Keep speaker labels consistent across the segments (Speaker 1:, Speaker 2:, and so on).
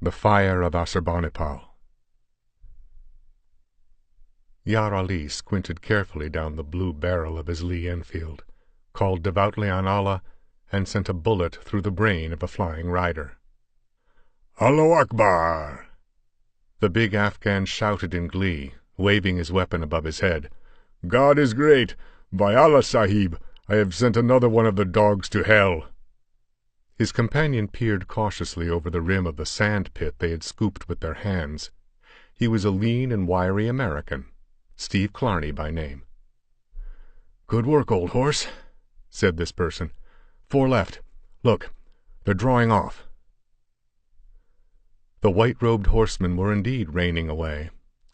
Speaker 1: The Fire of Asshurbanipal. Yar Ali squinted carefully down the blue barrel of his Lee-Enfield, called devoutly on Allah, and sent a bullet through the brain of a flying rider. "Allahu Akbar!" The big Afghan shouted in glee, waving his weapon above his head. "God is great! By Allah, Sahib, I have sent another one of the dogs to hell!" His companion peered cautiously over the rim of the sand pit they had scooped with their hands. He was a lean and wiry American, Steve Clarney by name. "Good work, old horse," said this person. "4 left. Look, they're drawing off." The white-robed horsemen were indeed reining away,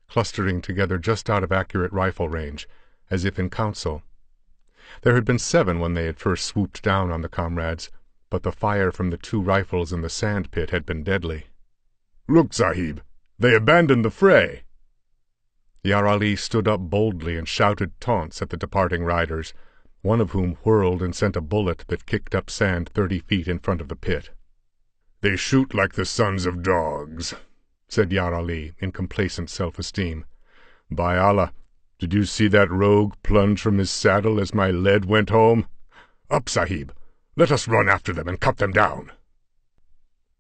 Speaker 1: clustering together just out of accurate rifle range, as if in council. There had been 7 when they had first swooped down on the comrades, but the fire from the 2 rifles in the sand pit had been deadly. "Look, Sahib, they abandoned the fray." Yar Ali stood up boldly and shouted taunts at the departing riders, one of whom whirled and sent a bullet that kicked up sand 30 feet in front of the pit. "They shoot like the sons of dogs," said Yar Ali in complacent self-esteem. "By Allah, did you see that rogue plunge from his saddle as my lead went home? Up, Sahib! Let us run after them and cut them down."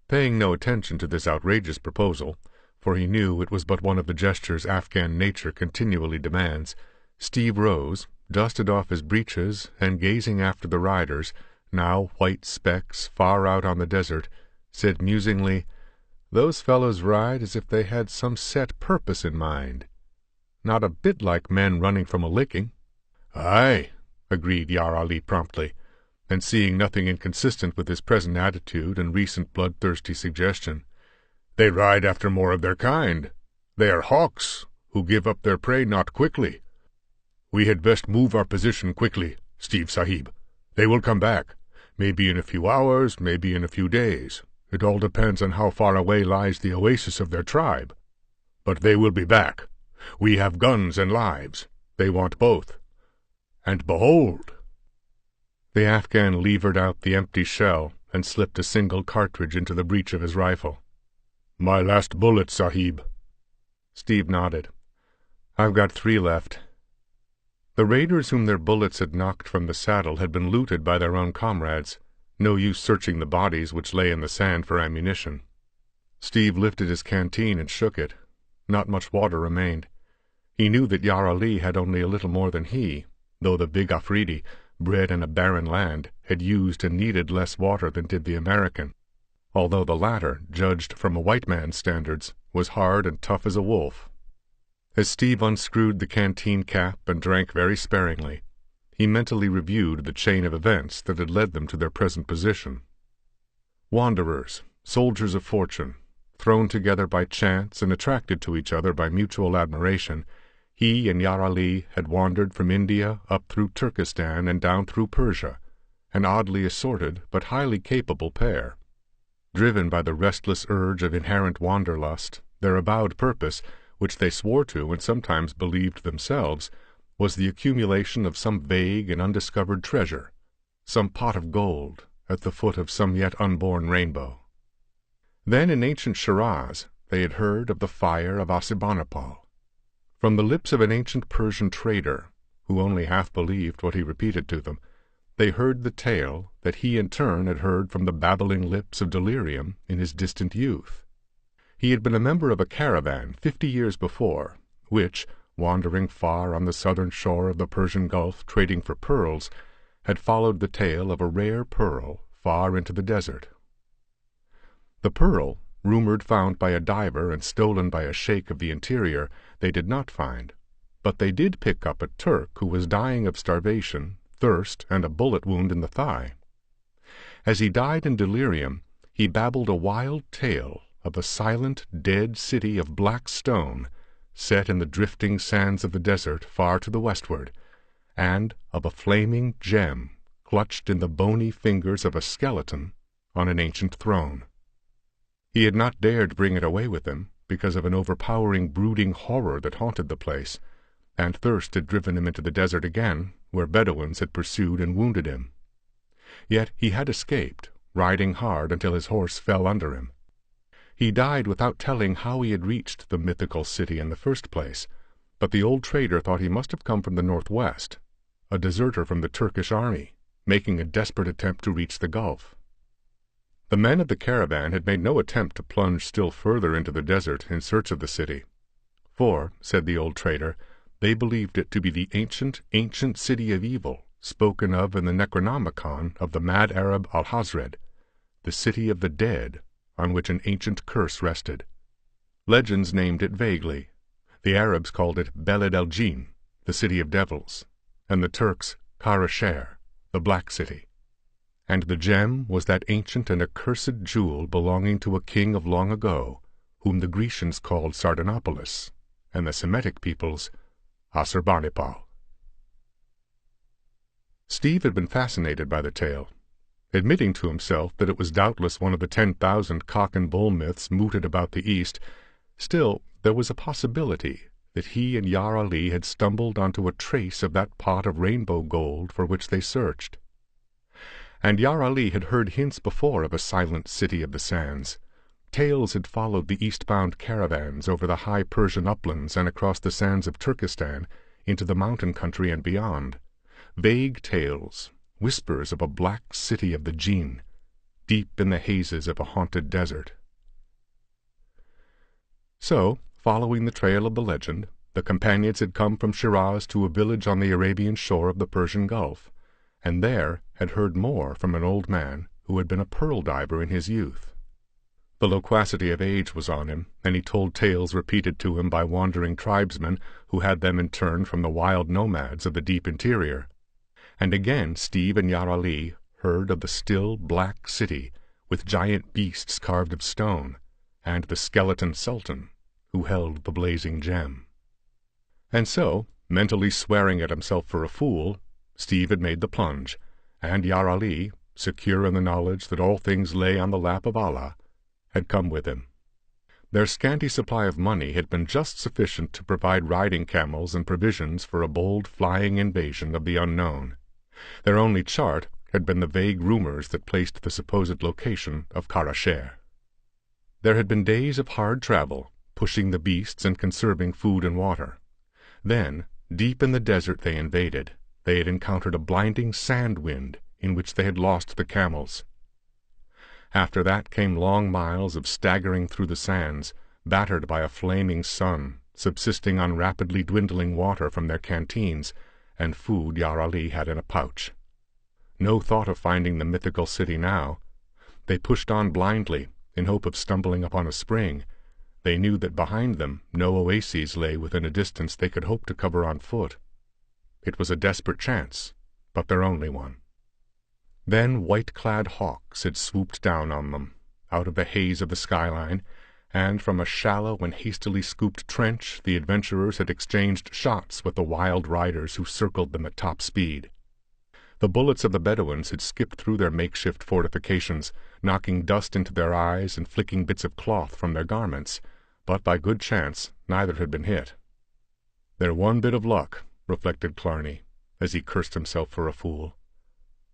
Speaker 1: Paying no attention to this outrageous proposal, for he knew it was but one of the gestures Afghan nature continually demands, Steve rose, dusted off his breeches, and gazing after the riders, now white specks far out on the desert, said musingly, "Those fellows ride as if they had some set purpose in mind. Not a bit like men running from a licking." "Aye," agreed Yar Ali promptly, and seeing nothing inconsistent with his present attitude and recent bloodthirsty suggestion. "They ride after more of their kind. They are hawks, who give up their prey not quickly. We had best move our position quickly, Steve Sahib. They will come back, maybe in a few hours, maybe in a few days. It all depends on how far away lies the oasis of their tribe. But they will be back. We have guns and lives. They want both. And behold!" The Afghan levered out the empty shell and slipped a single cartridge into the breech of his rifle. "My last bullet, Sahib." Steve nodded. "I've got 3 left." The raiders whom their bullets had knocked from the saddle had been looted by their own comrades. No use searching the bodies which lay in the sand for ammunition. Steve lifted his canteen and shook it. Not much water remained. He knew that Yar Ali had only a little more than he, though the big Afridi, bred in a barren land, had used and needed less water than did the American, although the latter, judged from a white man's standards, was hard and tough as a wolf. As Steve unscrewed the canteen cap and drank very sparingly, he mentally reviewed the chain of events that had led them to their present position. Wanderers, soldiers of fortune, thrown together by chance and attracted to each other by mutual admiration, he and Yar Ali had wandered from India up through Turkestan and down through Persia, an oddly assorted but highly capable pair. Driven by the restless urge of inherent wanderlust, their avowed purpose, which they swore to and sometimes believed themselves, was the accumulation of some vague and undiscovered treasure, some pot of gold at the foot of some yet unborn rainbow. Then in ancient Shiraz they had heard of the fire of Asshurbanipal. From the lips of an ancient Persian trader, who only half believed what he repeated to them, they heard the tale that he in turn had heard from the babbling lips of delirium in his distant youth. He had been a member of a caravan 50 years before, which, wandering far on the southern shore of the Persian Gulf trading for pearls, had followed the tale of a rare pearl far into the desert. The pearl, rumored found by a diver and stolen by a sheikh of the interior, they did not find, but they did pick up a Turk who was dying of starvation, thirst, and a bullet wound in the thigh. As he died in delirium, he babbled a wild tale of a silent, dead city of black stone set in the drifting sands of the desert far to the westward, and of a flaming gem clutched in the bony fingers of a skeleton on an ancient throne. He had not dared bring it away with him because of an overpowering brooding horror that haunted the place, and thirst had driven him into the desert again, where Bedouins had pursued and wounded him. Yet he had escaped, riding hard until his horse fell under him. He died without telling how he had reached the mythical city in the first place, but the old trader thought he must have come from the northwest, a deserter from the Turkish army, making a desperate attempt to reach the Gulf. The men of the caravan had made no attempt to plunge still further into the desert in search of the city, for, said the old trader, they believed it to be the ancient city of evil spoken of in the Necronomicon of the mad Arab Alhazred, the city of the dead, on which an ancient curse rested. Legends named it vaguely. The Arabs called it Beled el Jin, the city of devils, and the Turks Karasher, the black city. And the gem was that ancient and accursed jewel belonging to a king of long ago, whom the Grecians called Sardanapalus, and the Semitic peoples Asshurbanipal. Steve had been fascinated by the tale, admitting to himself that it was doubtless one of the 10,000 cock and bull myths mooted about the East. Still, there was a possibility that he and Yar Ali had stumbled onto a trace of that pot of rainbow gold for which they searched. And Yar Ali had heard hints before of a silent city of the sands. Tales had followed the eastbound caravans over the high Persian uplands and across the sands of Turkestan into the mountain country and beyond. Vague tales, whispers of a black city of the Jinn, deep in the hazes of a haunted desert. So, following the trail of the legend, the companions had come from Shiraz to a village on the Arabian shore of the Persian Gulf, and there had heard more from an old man who had been a pearl diver in his youth. The loquacity of age was on him, and he told tales repeated to him by wandering tribesmen who had them in turn from the wild nomads of the deep interior. And again Steve and Yar Ali heard of the still black city with giant beasts carved of stone, and the skeleton sultan who held the blazing gem. And so, mentally swearing at himself for a fool, Steve had made the plunge, and Yar Ali, secure in the knowledge that all things lay on the lap of Allah, had come with him. Their scanty supply of money had been just sufficient to provide riding camels and provisions for a bold flying invasion of the unknown. Their only chart had been the vague rumors that placed the supposed location of Karasher. There had been days of hard travel, pushing the beasts and conserving food and water. Then, deep in the desert they invaded, they had encountered a blinding sand wind in which they had lost the camels. After that came long miles of staggering through the sands, battered by a flaming sun, subsisting on rapidly dwindling water from their canteens, and food Yar Ali had in a pouch. No thought of finding the mythical city now. They pushed on blindly, in hope of stumbling upon a spring. They knew that behind them no oases lay within a distance they could hope to cover on foot. It was a desperate chance, but their only one. Then white-clad hawks had swooped down on them, out of the haze of the skyline, and from a shallow and hastily scooped trench the adventurers had exchanged shots with the wild riders who circled them at top speed. The bullets of the Bedouins had skipped through their makeshift fortifications, knocking dust into their eyes and flicking bits of cloth from their garments, but by good chance neither had been hit. Their one bit of luck, reflected Clarny, as he cursed himself for a fool.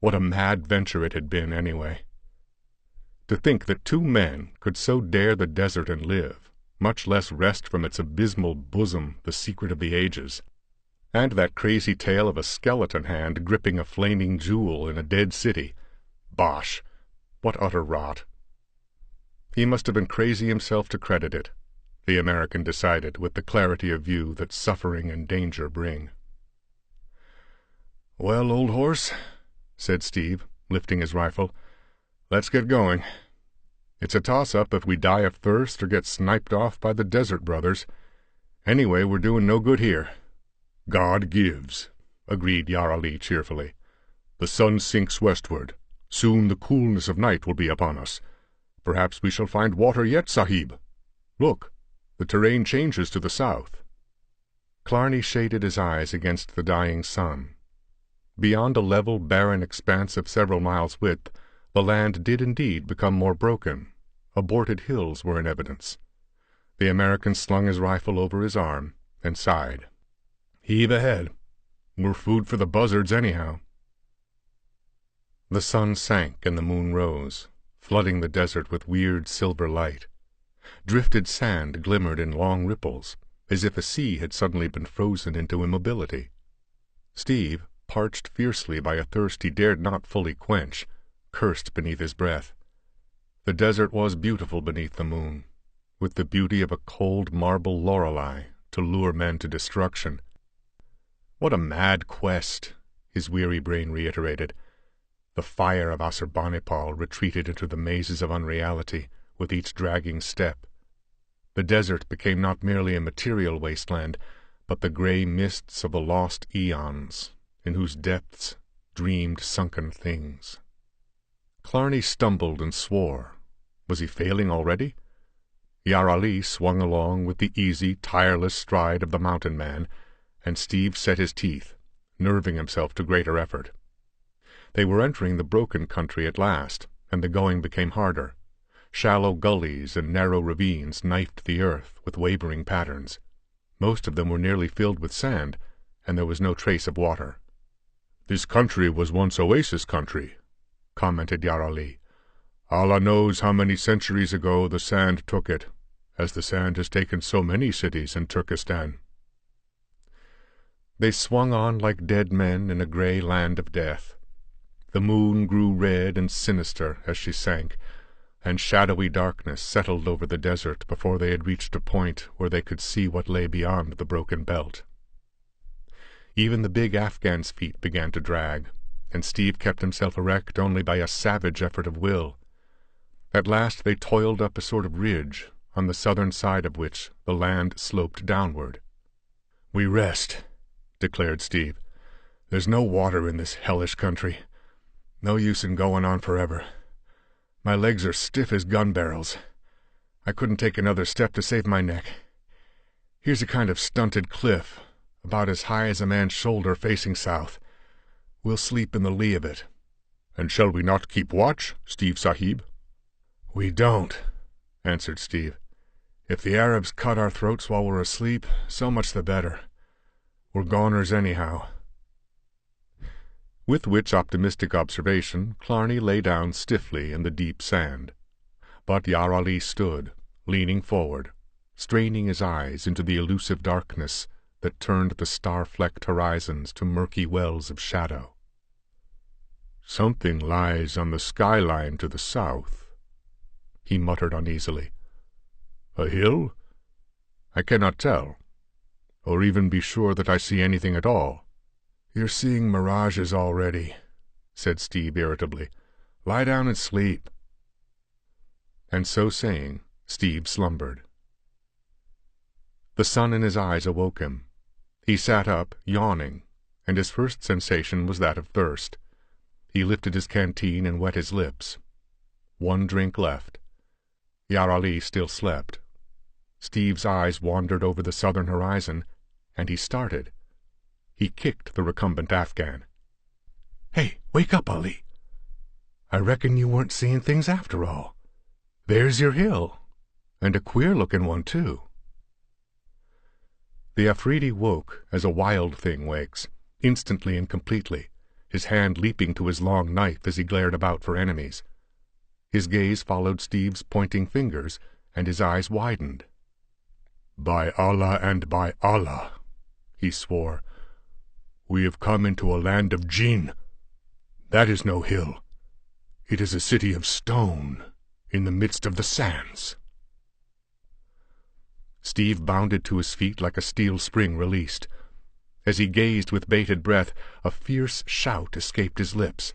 Speaker 1: What a mad venture it had been, anyway. To think that two men could so dare the desert and live, much less wrest from its abysmal bosom the secret of the ages. And that crazy tale of a skeleton hand gripping a flaming jewel in a dead city. Bosh! What utter rot! He must have been crazy himself to credit it, the American decided with the clarity of view that suffering and danger bring. "Well, old horse," said Steve, lifting his rifle, "let's get going. It's a toss-up if we die of thirst or get sniped off by the Desert Brothers. Anyway, we're doing no good here." "God gives," agreed Yar Ali cheerfully. "The sun sinks westward. Soon the coolness of night will be upon us. Perhaps we shall find water yet, Sahib. Look, the terrain changes to the south." Clarny shaded his eyes against the dying sun. Beyond a level, barren expanse of several miles' width, the land did indeed become more broken. Aborted hills were in evidence. The American slung his rifle over his arm and sighed. "Heave ahead. We're food for the buzzards anyhow." The sun sank and the moon rose, flooding the desert with weird silver light. Drifted sand glimmered in long ripples, as if a sea had suddenly been frozen into immobility. Steve, parched fiercely by a thirst he dared not fully quench, cursed beneath his breath. The desert was beautiful beneath the moon, with the beauty of a cold marble Lorelei to lure men to destruction. What a mad quest, his weary brain reiterated. The fire of Asshurbanipal retreated into the mazes of unreality with each dragging step. The desert became not merely a material wasteland, but the grey mists of the lost eons, in whose depths dreamed sunken things. Clarny stumbled and swore. Was he failing already? Yar Ali swung along with the easy, tireless stride of the mountain man, and Steve set his teeth, nerving himself to greater effort. They were entering the broken country at last, and the going became harder. Shallow gullies and narrow ravines knifed the earth with wavering patterns. Most of them were nearly filled with sand, and there was no trace of water. "This country was once oasis country," commented Yar Ali. "Allah knows how many centuries ago the sand took it, as the sand has taken so many cities in Turkestan." They swung on like dead men in a grey land of death. The moon grew red and sinister as she sank, and shadowy darkness settled over the desert before they had reached a point where they could see what lay beyond the broken belt. Even the big Afghan's feet began to drag, and Steve kept himself erect only by a savage effort of will. At last they toiled up a sort of ridge, on the southern side of which the land sloped downward. "We rest," declared Steve. "There's no water in this hellish country. No use in going on forever. My legs are stiff as gun barrels. I couldn't take another step to save my neck. Here's a kind of stunted cliff, about as high as a man's shoulder facing south. We'll sleep in the lee of it." "And shall we not keep watch, Steve Sahib?" "We don't," answered Steve. "If the Arabs cut our throats while we're asleep, so much the better. We're goners anyhow." With which optimistic observation Clarny lay down stiffly in the deep sand. But Yar Ali stood, leaning forward, straining his eyes into the elusive darkness that turned the star-flecked horizons to murky wells of shadow. "Something lies on the skyline to the south," he muttered uneasily. "A hill? I cannot tell, or even be sure that I see anything at all." "You're seeing mirages already," said Steve irritably. "Lie down and sleep." And so saying, Steve slumbered. The sun in his eyes awoke him. He sat up, yawning, and his first sensation was that of thirst. He lifted his canteen and wet his lips. One drink left. Yar Ali still slept. Steve's eyes wandered over the southern horizon, and he started. He kicked the recumbent Afghan. "Hey, wake up, Ali. I reckon you weren't seeing things after all. There's your hill, and a queer-looking one, too." The Afridi woke as a wild thing wakes, instantly and completely, his hand leaping to his long knife as he glared about for enemies. His gaze followed Steve's pointing fingers, and his eyes widened. "By Allah and by Allah," he swore, "we have come into a land of jinn. That is no hill. It is a city of stone in the midst of the sands." Steve bounded to his feet like a steel spring released. As he gazed with bated breath, a fierce shout escaped his lips.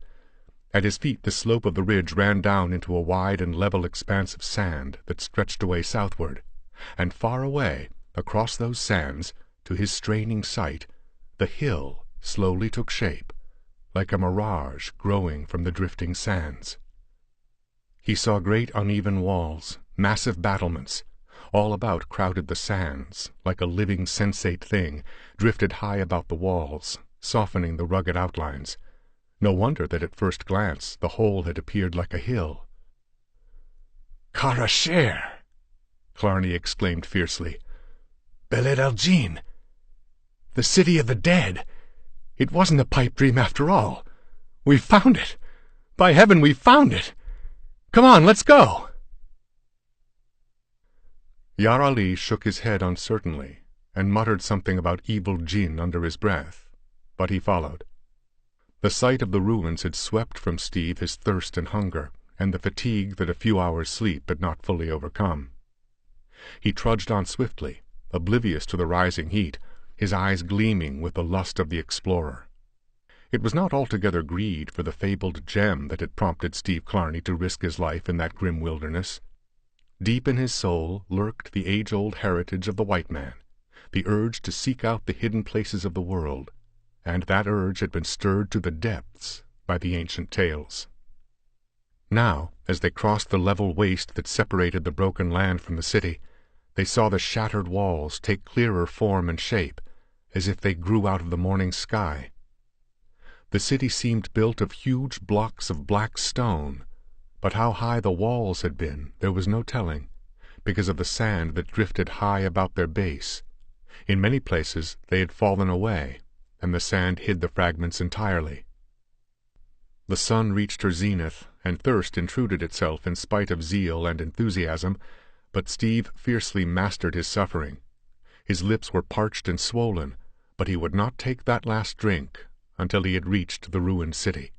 Speaker 1: At his feet the slope of the ridge ran down into a wide and level expanse of sand that stretched away southward, and far away, across those sands, to his straining sight, the hill slowly took shape, like a mirage growing from the drifting sands. He saw great uneven walls, massive battlements. All about crowded the sands, like a living sensate thing, drifted high about the walls, softening the rugged outlines. No wonder that at first glance the whole had appeared like a hill. "Karasher!" Clarny exclaimed fiercely. "Beled el-Jin! The city of the dead! It wasn't a pipe dream after all! We've found it! By heaven, we've found it! Come on, let's go!" Yar Ali shook his head uncertainly and muttered something about evil jinn under his breath, but he followed. The sight of the ruins had swept from Steve his thirst and hunger, and the fatigue that a few hours' sleep had not fully overcome. He trudged on swiftly, oblivious to the rising heat, his eyes gleaming with the lust of the explorer. It was not altogether greed for the fabled gem that had prompted Steve Clarney to risk his life in that grim wilderness. Deep in his soul lurked the age-old heritage of the white man, the urge to seek out the hidden places of the world, and that urge had been stirred to the depths by the ancient tales. Now, as they crossed the level waste that separated the broken land from the city, they saw the shattered walls take clearer form and shape, as if they grew out of the morning sky. The city seemed built of huge blocks of black stone, but how high the walls had been there was no telling, because of the sand that drifted high about their base. In many places they had fallen away, and the sand hid the fragments entirely. The sun reached her zenith, and thirst intruded itself in spite of zeal and enthusiasm, but Steve fiercely mastered his suffering. His lips were parched and swollen, but he would not take that last drink until he had reached the ruined city.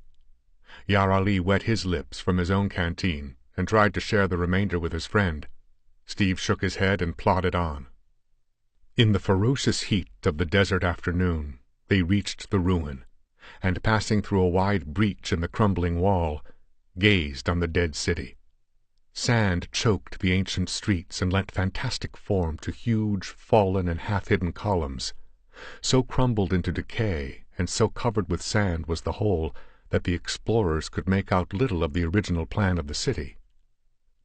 Speaker 1: Yar Ali wet his lips from his own canteen and tried to share the remainder with his friend. Steve shook his head and plodded on. In the ferocious heat of the desert afternoon, they reached the ruin, and passing through a wide breach in the crumbling wall, gazed on the dead city. Sand choked the ancient streets and lent fantastic form to huge, fallen and half-hidden columns. So crumbled into decay and so covered with sand was the whole that the explorers could make out little of the original plan of the city.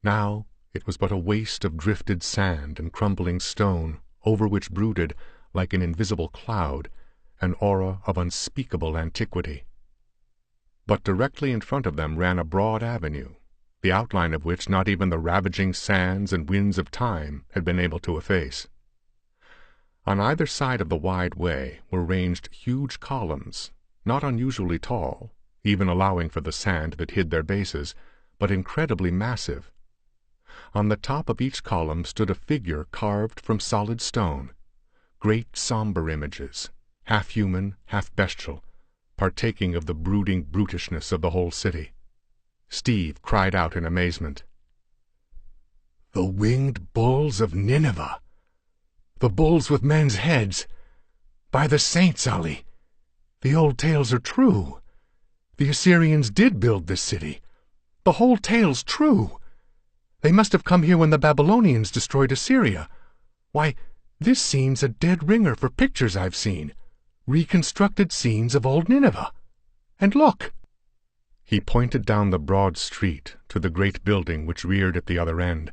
Speaker 1: Now it was but a waste of drifted sand and crumbling stone, over which brooded, like an invisible cloud, an aura of unspeakable antiquity. But directly in front of them ran a broad avenue, the outline of which not even the ravaging sands and winds of time had been able to efface. On either side of the wide way were ranged huge columns, not unusually tall, even allowing for the sand that hid their bases, but incredibly massive. On the top of each column stood a figure carved from solid stone, great somber images, half human, half bestial, partaking of the brooding brutishness of the whole city. Steve cried out in amazement. "The winged bulls of Nineveh! The bulls with men's heads! By the saints, Ali! The old tales are true! The Assyrians did build this city! The whole tale's true! They must have come here when the Babylonians destroyed Assyria. Why, this scene's a dead ringer for pictures I've seen. Reconstructed scenes of old Nineveh. And look!" He pointed down the broad street to the great building which reared at the other end,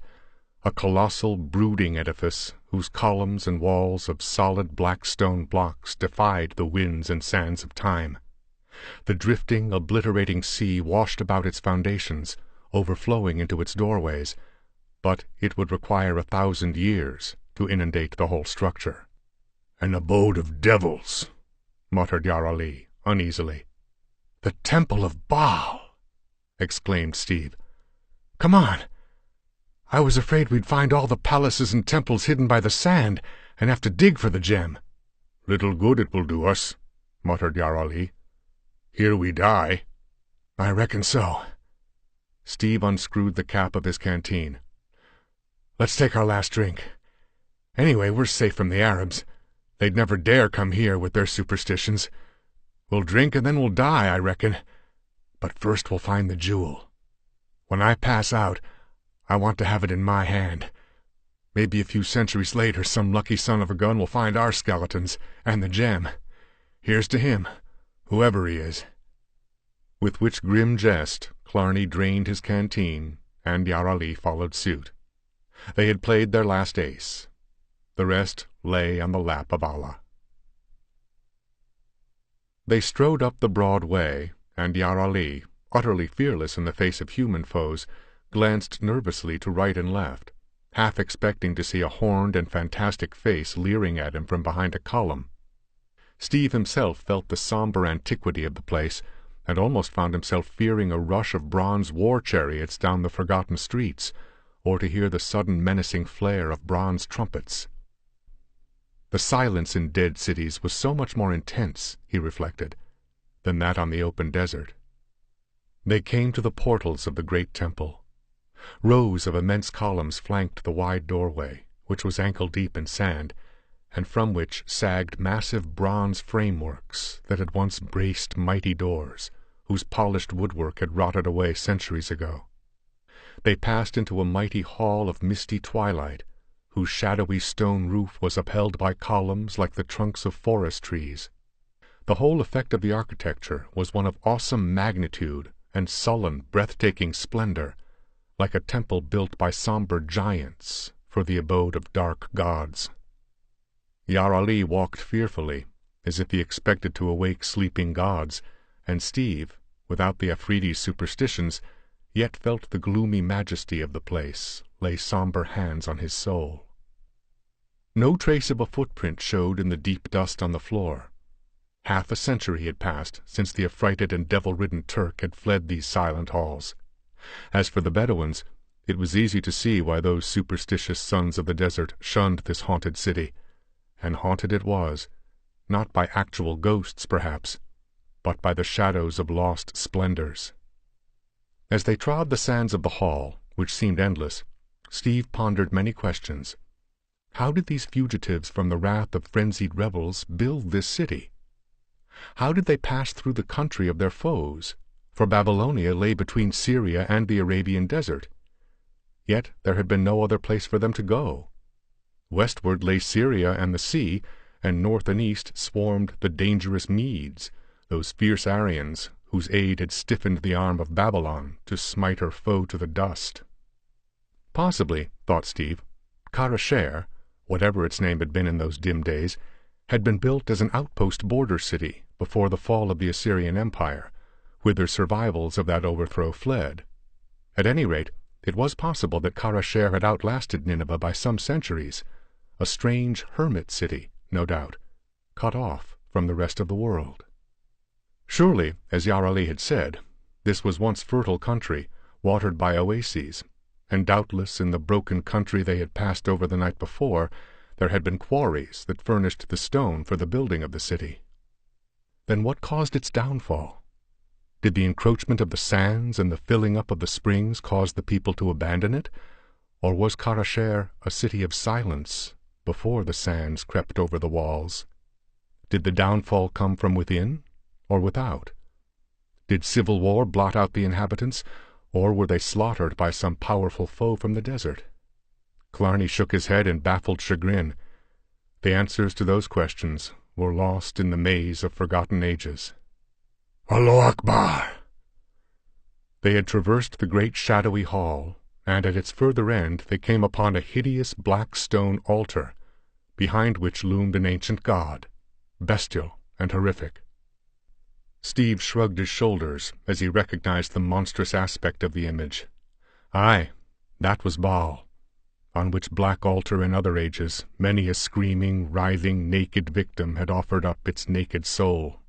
Speaker 1: a colossal brooding edifice whose columns and walls of solid black stone blocks defied the winds and sands of time. The drifting, obliterating sea washed about its foundations, overflowing into its doorways, but it would require 1,000 years to inundate the whole structure. "An abode of devils," muttered Yar Ali uneasily. "The Temple of Baal!" exclaimed Steve. "Come on! I was afraid we'd find all the palaces and temples hidden by the sand and have to dig for the gem." "Little good it will do us," muttered Yar Ali. "Here we die." "I reckon so." Steve unscrewed the cap of his canteen. "Let's take our last drink. Anyway, we're safe from the Arabs. They'd never dare come here with their superstitions. We'll drink and then we'll die, I reckon. But first we'll find the jewel. When I pass out, I want to have it in my hand. Maybe a few centuries later some lucky son of a gun will find our skeletons and the gem. Here's to him, whoever he is." With which grim jest Clarney drained his canteen, and Yar Ali followed suit. They had played their last ace. The rest lay on the lap of Allah. They strode up the broad way, and Yar Ali, utterly fearless in the face of human foes, glanced nervously to right and left, half expecting to see a horned and fantastic face leering at him from behind a column. Steve himself felt the somber antiquity of the place, and almost found himself fearing a rush of bronze war chariots down the forgotten streets, or to hear the sudden menacing flare of bronze trumpets. The silence in dead cities was so much more intense, he reflected, than that on the open desert. They came to the portals of the great temple. Rows of immense columns flanked the wide doorway, which was ankle-deep in sand, and from which sagged massive bronze frameworks that had once braced mighty doors, whose polished woodwork had rotted away centuries ago. They passed into a mighty hall of misty twilight, whose shadowy stone roof was upheld by columns like the trunks of forest trees. The whole effect of the architecture was one of awesome magnitude and sullen, breathtaking splendor, like a temple built by somber giants for the abode of dark gods. Yar Ali walked fearfully, as if he expected to awake sleeping gods, and Steve, without the Afridi's superstitions, yet felt the gloomy majesty of the place lay somber hands on his soul. No trace of a footprint showed in the deep dust on the floor. Half a century had passed since the affrighted and devil-ridden Turk had fled these silent halls. As for the Bedouins, it was easy to see why those superstitious sons of the desert shunned this haunted city, and haunted it was, not by actual ghosts, perhaps, but by the shadows of lost splendors. As they trod the sands of the hall, which seemed endless, Steve pondered many questions. How did these fugitives from the wrath of frenzied rebels build this city? How did they pass through the country of their foes? For Babylonia lay between Syria and the Arabian desert. Yet there had been no other place for them to go. Westward lay Syria and the sea, and north and east swarmed the dangerous Medes, those fierce Aryans whose aid had stiffened the arm of Babylon to smite her foe to the dust. Possibly, thought Steve, Karasher, whatever its name had been in those dim days, had been built as an outpost border city before the fall of the Assyrian Empire, whither survivals of that overthrow fled. At any rate, it was possible that Karasher had outlasted Nineveh by some centuries, a strange hermit city, no doubt, cut off from the rest of the world. Surely, as Yar Ali had said, this was once fertile country, watered by oases, and doubtless in the broken country they had passed over the night before, there had been quarries that furnished the stone for the building of the city. Then what caused its downfall? Did the encroachment of the sands and the filling up of the springs cause the people to abandon it, or was Karasher a city of silence before the sands crept over the walls? Did the downfall come from within or without? Did civil war blot out the inhabitants, or were they slaughtered by some powerful foe from the desert? Killarney shook his head in baffled chagrin. The answers to those questions were lost in the maze of forgotten ages. Allahu Akbar! They had traversed the great shadowy hall, and at its further end they came upon a hideous black stone altar, behind which loomed an ancient god, bestial and horrific. Steve shrugged his shoulders as he recognized the monstrous aspect of the image. Aye, that was Baal, on which black altar in other ages many a screaming, writhing, naked victim had offered up its naked soul.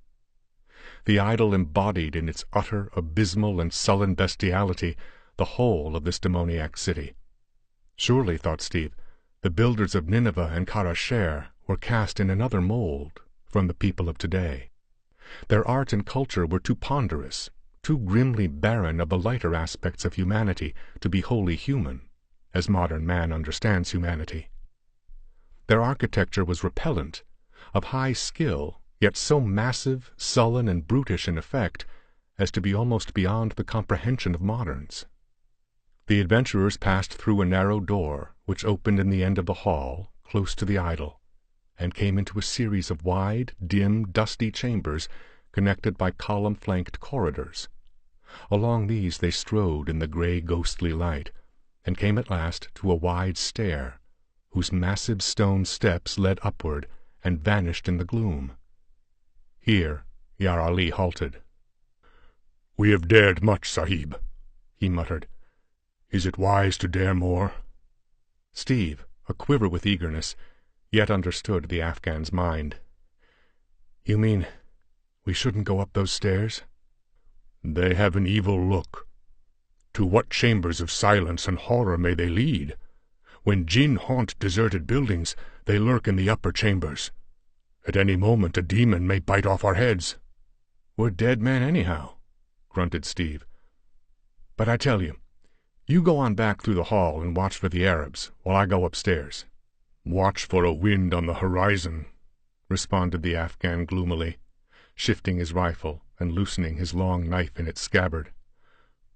Speaker 1: The idol embodied in its utter, abysmal, and sullen bestiality the whole of this demoniac city. Surely, thought Steve, the builders of Nineveh and Karasher were cast in another mold from the people of today. Their art and culture were too ponderous, too grimly barren of the lighter aspects of humanity to be wholly human, as modern man understands humanity. Their architecture was repellent, of high skill, yet so massive, sullen, and brutish in effect as to be almost beyond the comprehension of moderns. The adventurers passed through a narrow door which opened in the end of the hall, close to the idol, and came into a series of wide, dim, dusty chambers connected by column-flanked corridors. Along these they strode in the gray, ghostly light, and came at last to a wide stair, whose massive stone steps led upward and vanished in the gloom. Here Yar Ali halted. "We have dared much, Sahib," he muttered. "Is it wise to dare more?" Steve, aquiver with eagerness, yet understood the Afghan's mind. "You mean we shouldn't go up those stairs?" "They have an evil look. To what chambers of silence and horror may they lead? When jinn haunt deserted buildings, they lurk in the upper chambers. At any moment a demon may bite off our heads." "We're dead men anyhow," grunted Steve. "But I tell you, you go on back through the hall and watch for the Arabs, while I go upstairs." "Watch for a wind on the horizon," responded the Afghan gloomily, shifting his rifle and loosening his long knife in its scabbard.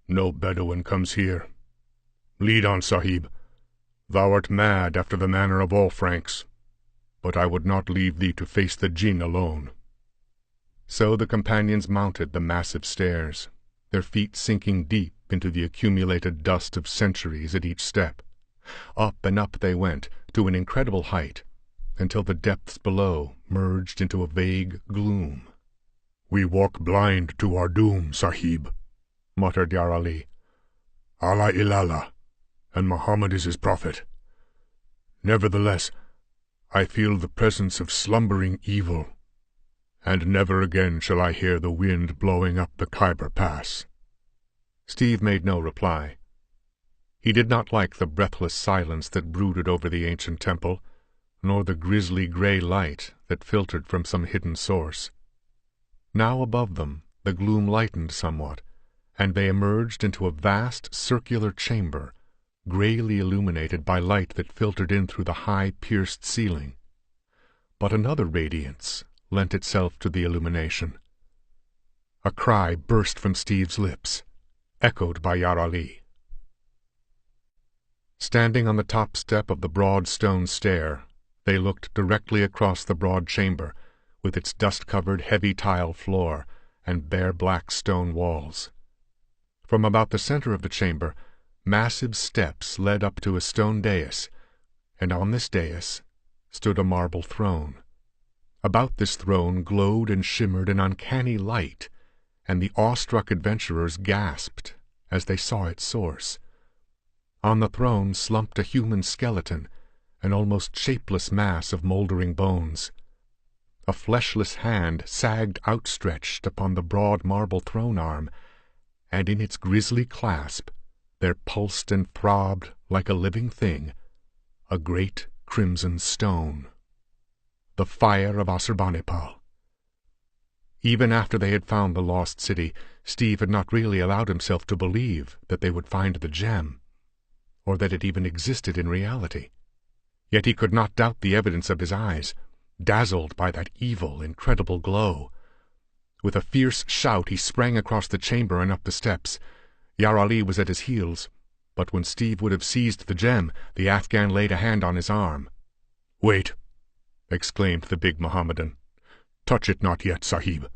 Speaker 1: "No Bedouin comes here. Lead on, Sahib. Thou art mad after the manner of all Franks, but I would not leave thee to face the jinn alone." So the companions mounted the massive stairs, their feet sinking deep into the accumulated dust of centuries at each step. Up and up they went, to an incredible height, until the depths below merged into a vague gloom. "We walk blind to our doom, Sahib," muttered Yar Ali. "Allah illallah, and Muhammad is his prophet. Nevertheless, I feel the presence of slumbering evil, and never again shall I hear the wind blowing up the Khyber Pass." Steve made no reply. He did not like the breathless silence that brooded over the ancient temple, nor the grisly gray light that filtered from some hidden source. Now above them the gloom lightened somewhat, and they emerged into a vast circular chamber, grayly illuminated by light that filtered in through the high pierced ceiling. But another radiance lent itself to the illumination. A cry burst from Steve's lips, echoed by Yar Ali. Standing on the top step of the broad stone stair, they looked directly across the broad chamber, with its dust-covered heavy tile floor and bare black stone walls. From about the center of the chamber, massive steps led up to a stone dais, and on this dais stood a marble throne. About this throne glowed and shimmered an uncanny light, and the awestruck adventurers gasped as they saw its source. On the throne slumped a human skeleton, an almost shapeless mass of moldering bones. A fleshless hand sagged outstretched upon the broad marble throne arm, and in its grisly clasp there pulsed and throbbed like a living thing a great crimson stone. The fire of Asshurbanipal. Even after they had found the lost city, Steve had not really allowed himself to believe that they would find the gem, or that it even existed in reality. Yet he could not doubt the evidence of his eyes, dazzled by that evil, incredible glow. With a fierce shout he sprang across the chamber and up the steps. Yar Ali was at his heels, but when Steve would have seized the gem, the Afghan laid a hand on his arm. "Wait," exclaimed the big Mohammedan. "Touch it not yet, Sahib.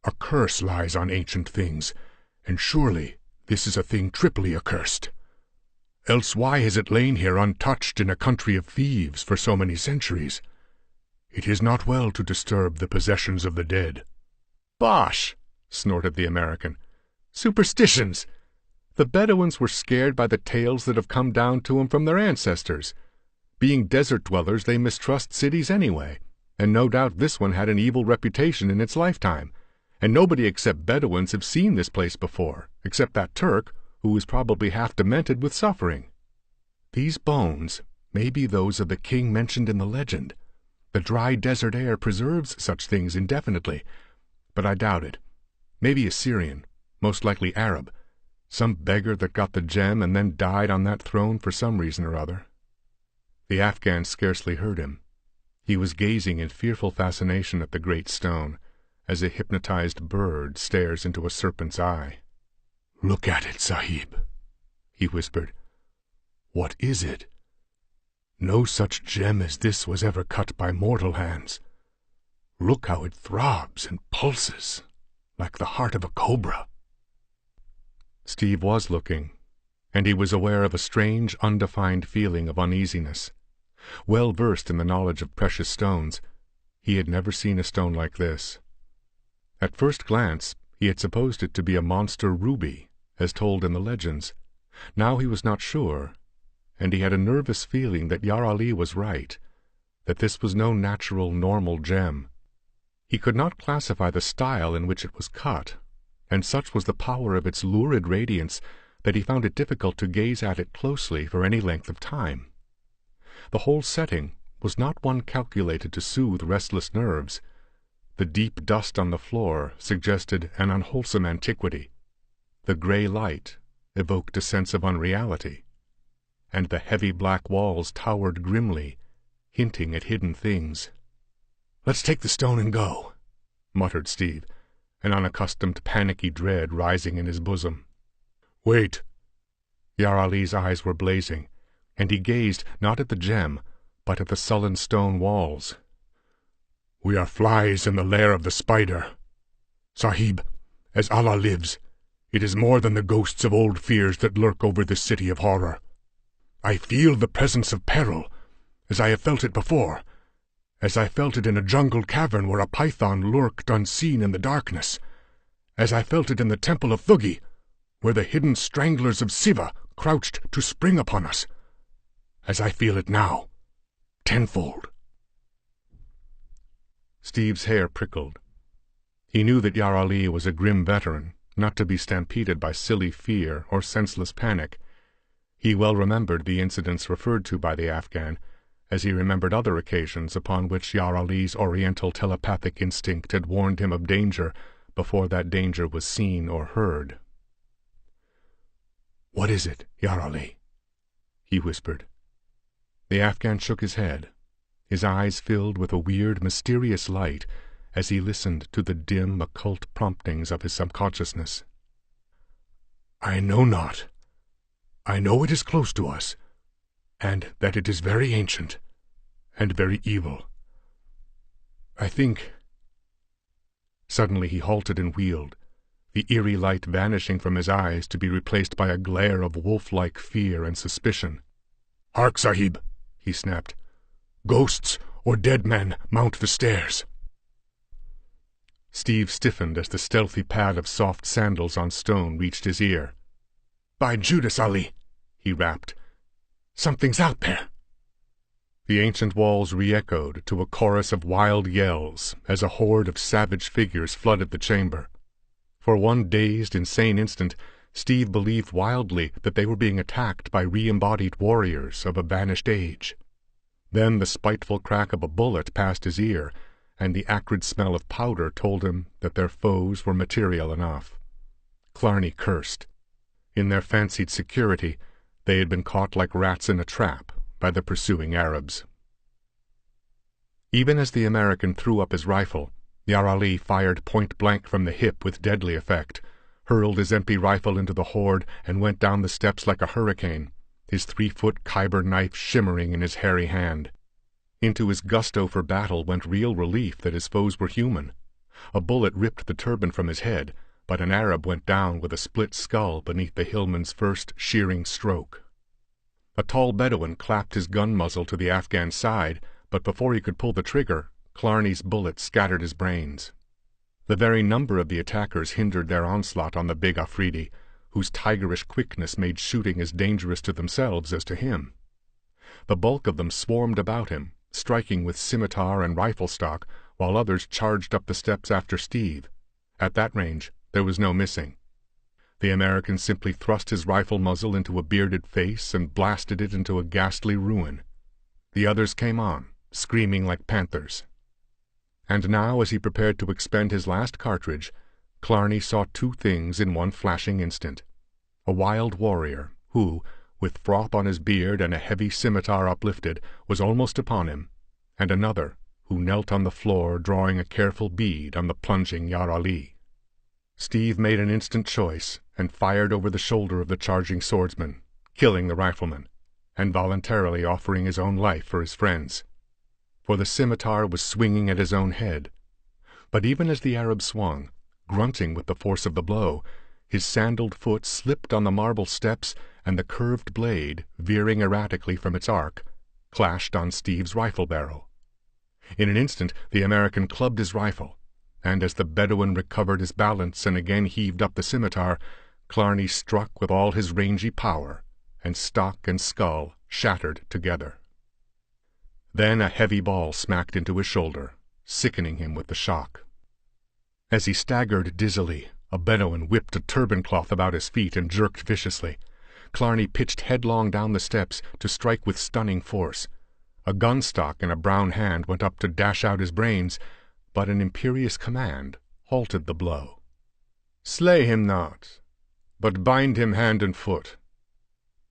Speaker 1: A curse lies on ancient things, and surely this is a thing triply accursed. Else why has it lain here untouched in a country of thieves for so many centuries? It is not well to disturb the possessions of the dead." "Bosh!" snorted the American. "Superstitions! The Bedouins were scared by the tales that have come down to them from their ancestors. Being desert dwellers, they mistrust cities anyway, and no doubt this one had an evil reputation in its lifetime, and nobody except Bedouins have seen this place before, except that Turk, who is probably half demented with suffering. These bones may be those of the king mentioned in the legend. The dry desert air preserves such things indefinitely, but I doubt it. Maybe Assyrian, most likely Arab, some beggar that got the gem and then died on that throne for some reason or other." The Afghan scarcely heard him. He was gazing in fearful fascination at the great stone, as a hypnotized bird stares into a serpent's eye. "Look at it, Sahib," he whispered. "What is it? No such gem as this was ever cut by mortal hands. Look how it throbs and pulses, like the heart of a cobra." Steve was looking, and he was aware of a strange, undefined feeling of uneasiness. Well versed in the knowledge of precious stones, he had never seen a stone like this. At first glance, he had supposed it to be a monster ruby, as told in the legends. Now he was not sure, and he had a nervous feeling that Yar Ali was right, that this was no natural, normal gem. He could not classify the style in which it was cut, and such was the power of its lurid radiance that he found it difficult to gaze at it closely for any length of time. The whole setting was not one calculated to soothe restless nerves. The deep dust on the floor suggested an unwholesome antiquity. The grey light evoked a sense of unreality, and the heavy black walls towered grimly, hinting at hidden things. "Let's take the stone and go," muttered Steve, an unaccustomed panicky dread rising in his bosom. "Wait!" Yar Ali's eyes were blazing, and he gazed not at the gem, but at the sullen stone walls. "We are flies in the lair of the spider. Sahib, as Allah lives, it is more than the ghosts of old fears that lurk over this city of horror. I feel the presence of peril, as I have felt it before, as I felt it in a jungle cavern where a python lurked unseen in the darkness, as I felt it in the temple of Thugi, where the hidden stranglers of Siva crouched to spring upon us, as I feel it now, tenfold." Steve's hair prickled. He knew that Yar Ali was a grim veteran, not to be stampeded by silly fear or senseless panic. He well remembered the incidents referred to by the Afghan, as he remembered other occasions upon which Yar Ali's oriental telepathic instinct had warned him of danger before that danger was seen or heard. "What is it, Yar Ali?" he whispered. The Afghan shook his head. His eyes filled with a weird, mysterious light as he listened to the dim, occult promptings of his subconsciousness. "I know not. I know it is close to us, and that it is very ancient, and very evil. I think—" Suddenly he halted and wheeled, the eerie light vanishing from his eyes to be replaced by a glare of wolf-like fear and suspicion. "Hark, Sahib," he snapped. "Ghosts or dead men mount the stairs." Steve stiffened as the stealthy pad of soft sandals on stone reached his ear. "By Judas, Ali," he rapped. "Something's out there." The ancient walls re-echoed to a chorus of wild yells as a horde of savage figures flooded the chamber. For one dazed, insane instant, Steve believed wildly that they were being attacked by re-embodied warriors of a vanished age. Then the spiteful crack of a bullet passed his ear, and the acrid smell of powder told him that their foes were material enough. Clarny cursed. In their fancied security, they had been caught like rats in a trap by the pursuing Arabs. Even as the American threw up his rifle, Yar Ali fired point-blank from the hip with deadly effect, hurled his empty rifle into the horde, and went down the steps like a hurricane, his 3-foot Khyber knife shimmering in his hairy hand. Into his gusto for battle went real relief that his foes were human. A bullet ripped the turban from his head, but an Arab went down with a split skull beneath the hillman's first shearing stroke. A tall Bedouin clapped his gun muzzle to the Afghan's side, but before he could pull the trigger, Clarny's bullet scattered his brains. The very number of the attackers hindered their onslaught on the big Afridi, whose tigerish quickness made shooting as dangerous to themselves as to him. The bulk of them swarmed about him, striking with scimitar and rifle stock, while others charged up the steps after Steve. At that range, there was no missing. The American simply thrust his rifle muzzle into a bearded face and blasted it into a ghastly ruin. The others came on, screaming like panthers. And now, as he prepared to expend his last cartridge, Clarny saw two things in one flashing instant. A wild warrior, who, with froth on his beard and a heavy scimitar uplifted, was almost upon him, and another, who knelt on the floor drawing a careful bead on the plunging Yar Ali. Steve made an instant choice and fired over the shoulder of the charging swordsman, killing the rifleman, and voluntarily offering his own life for his friends. For the scimitar was swinging at his own head. But even as the Arab swung, grunting with the force of the blow, his sandaled foot slipped on the marble steps, and the curved blade, veering erratically from its arc, clashed on Steve's rifle barrel. In an instant the American clubbed his rifle, and as the Bedouin recovered his balance and again heaved up the scimitar, Clarny struck with all his rangy power, and stock and skull shattered together. Then a heavy ball smacked into his shoulder, sickening him with the shock. As he staggered dizzily, A Bedouin whipped a turban cloth about his feet and jerked viciously. Clarny pitched headlong down the steps to strike with stunning force. A gun stock in a brown hand went up to dash out his brains, but an imperious command halted the blow. "Slay him not, but bind him hand and foot."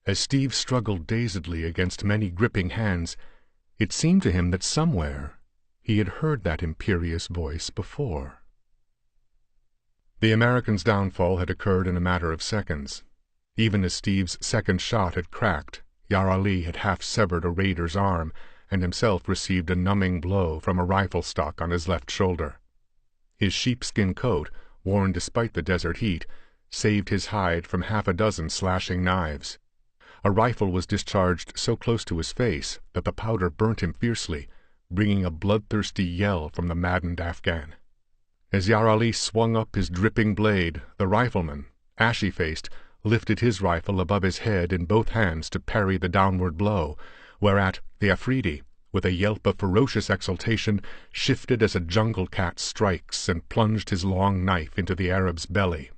Speaker 1: As Steve struggled dazedly against many gripping hands, it seemed to him that somewhere he had heard that imperious voice before. The American's downfall had occurred in a matter of seconds. Even as Steve's second shot had cracked, Yar Ali had half severed a raider's arm and himself received a numbing blow from a rifle stock on his left shoulder. His sheepskin coat, worn despite the desert heat, saved his hide from half a dozen slashing knives. A rifle was discharged so close to his face that the powder burnt him fiercely, bringing a bloodthirsty yell from the maddened Afghan. As Yar Ali swung up his dripping blade, the rifleman, ashy-faced, lifted his rifle above his head in both hands to parry the downward blow, whereat the Afridi, with a yelp of ferocious exultation, shifted as a jungle cat strikes and plunged his long knife into the Arab's belly.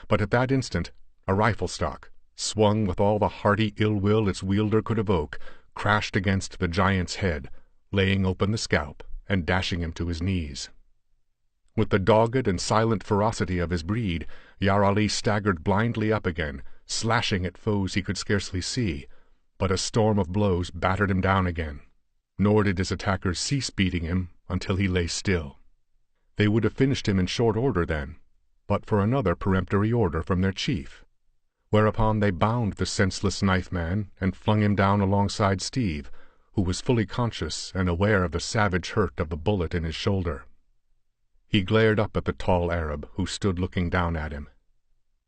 Speaker 1: But at that instant, a rifle stock, swung with all the hearty ill-will its wielder could evoke, crashed against the giant's head, laying open the scalp and dashing him to his knees. With the dogged and silent ferocity of his breed, Yar Ali staggered blindly up again, slashing at foes he could scarcely see, but a storm of blows battered him down again, nor did his attackers cease beating him until he lay still. They would have finished him in short order then, but for another peremptory order from their chief, whereupon they bound the senseless knife-man and flung him down alongside Steve, who was fully conscious and aware of the savage hurt of the bullet in his shoulder. He glared up at the tall Arab, who stood looking down at him.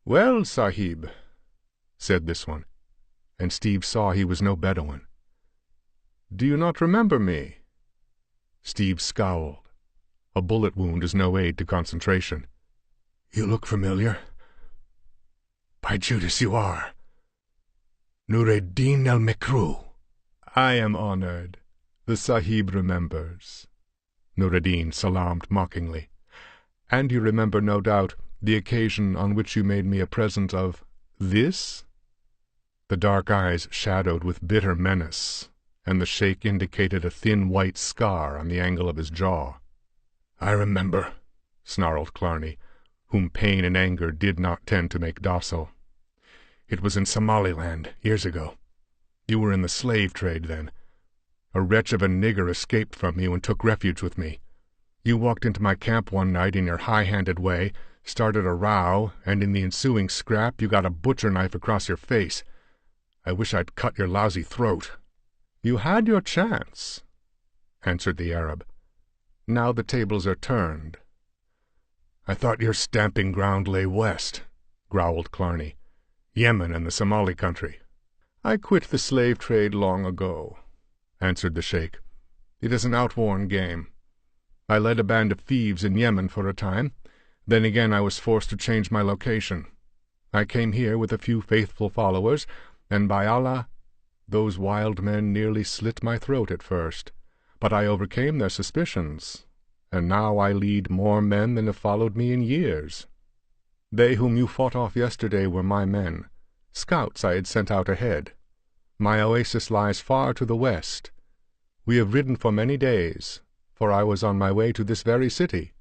Speaker 1: "Well, Sahib," said this one, and Steve saw he was no Bedouin. "Do you not remember me?" Steve scowled. A bullet wound is no aid to concentration. "You look familiar." "By Judas, you are. Nureddin el-Mekru." "I am honored. The Sahib remembers." Nureddin salaamed mockingly. "And you remember, no doubt, the occasion on which you made me a present of this?" The dark eyes shadowed with bitter menace, and the sheikh indicated a thin white scar on the angle of his jaw. "I remember," snarled Clarny, whom pain and anger did not tend to make docile. "It was in Somaliland, years ago. You were in the slave trade then. A wretch of a nigger escaped from you and took refuge with me. You walked into my camp one night in your high-handed way, started a row, and in the ensuing scrap you got a butcher knife across your face. I wish I'd cut your lousy throat." "You had your chance," answered the Arab. "Now the tables are turned." "I thought your stamping ground lay west," growled Clarny. "Yemen and the Somali country." "I quit the slave trade long ago," answered the sheikh. "It is an outworn game. I led a band of thieves in Yemen for a time. Then again I was forced to change my location. I came here with a few faithful followers, and by Allah, those wild men nearly slit my throat at first. But I overcame their suspicions, and now I lead more men than have followed me in years. They whom you fought off yesterday were my men, scouts I had sent out ahead. My oasis lies far to the west. We have ridden for many days, for I was on my way to this very city.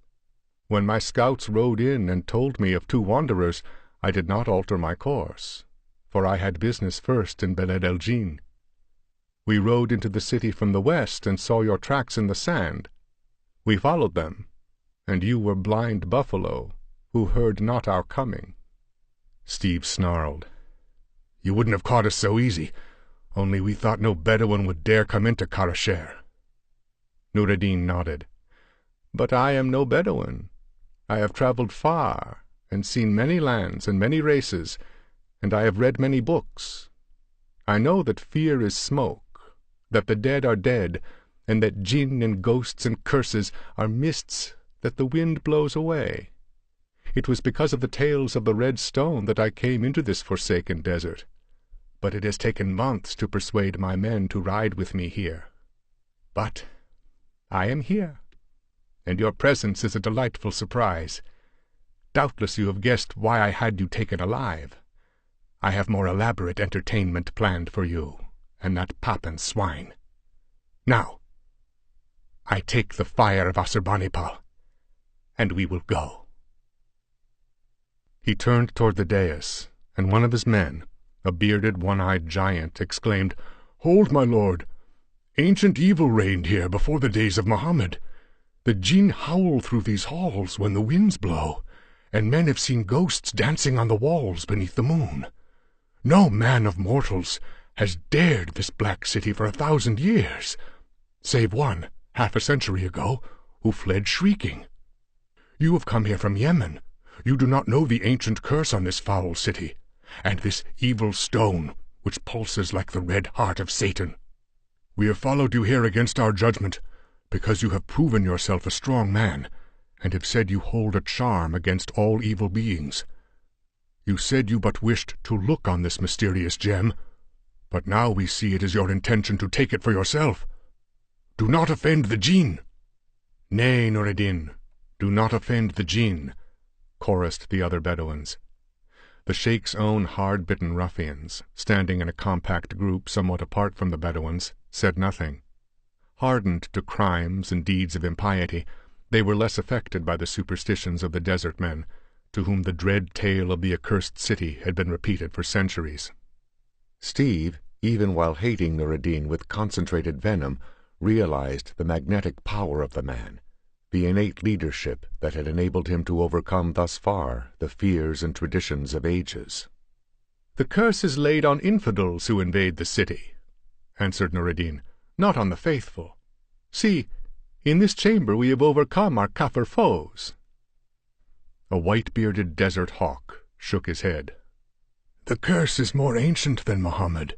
Speaker 1: When my scouts rode in and told me of 2 wanderers, I did not alter my course, for I had business first in Beled el Jin. We rode into the city from the west and saw your tracks in the sand. We followed them, and you were blind buffalo, who heard not our coming." Steve snarled. "You wouldn't have caught us so easy, only we thought no Bedouin would dare come into Karasher." Nureddin nodded. "But I am no Bedouin. I have traveled far, and seen many lands and many races, and I have read many books. I know that fear is smoke, that the dead are dead, and that jinn and ghosts and curses are mists that the wind blows away. It was because of the tales of the red stone that I came into this forsaken desert, but it has taken months to persuade my men to ride with me here. But I am here, and your presence is a delightful surprise. Doubtless you have guessed why I had you taken alive. I have more elaborate entertainment planned for you, and that Papan swine. Now, I take the fire of Asshurbanipal, and we will go." He turned toward the dais, and one of his men, a bearded, one-eyed giant, exclaimed, "Hold, my lord! Ancient evil reigned here before the days of Muhammad. The jinn howl through these halls when the winds blow, and men have seen ghosts dancing on the walls beneath the moon. No man of mortals has dared this black city for 1,000 years, save one, half a century ago, who fled shrieking. You have come here from Yemen. You do not know the ancient curse on this foul city, and this evil stone, which pulses like the red heart of Satan. We have followed you here against our judgment, because you have proven yourself a strong man, and have said you hold a charm against all evil beings. You said you but wished to look on this mysterious gem, but now we see it is your intention to take it for yourself. Do not offend the jinn." "Nay, Nur ed-Din, do not offend the jinn," chorused the other Bedouins. The Sheikh's own hard-bitten ruffians, standing in a compact group somewhat apart from the Bedouins, said nothing. Hardened to crimes and deeds of impiety, they were less affected by the superstitions of the desert men, to whom the dread tale of the accursed city had been repeated for centuries. Steve, even while hating Nur ed-Din with concentrated venom, realized the magnetic power of the man, the innate leadership that had enabled him to overcome thus far the fears and traditions of ages. "The curse is laid on infidels who invade the city," answered Nur ed-Din, "not on the faithful. See, in this chamber we have overcome our Kafir foes." A white-bearded desert hawk shook his head. "The curse is more ancient than Muhammad,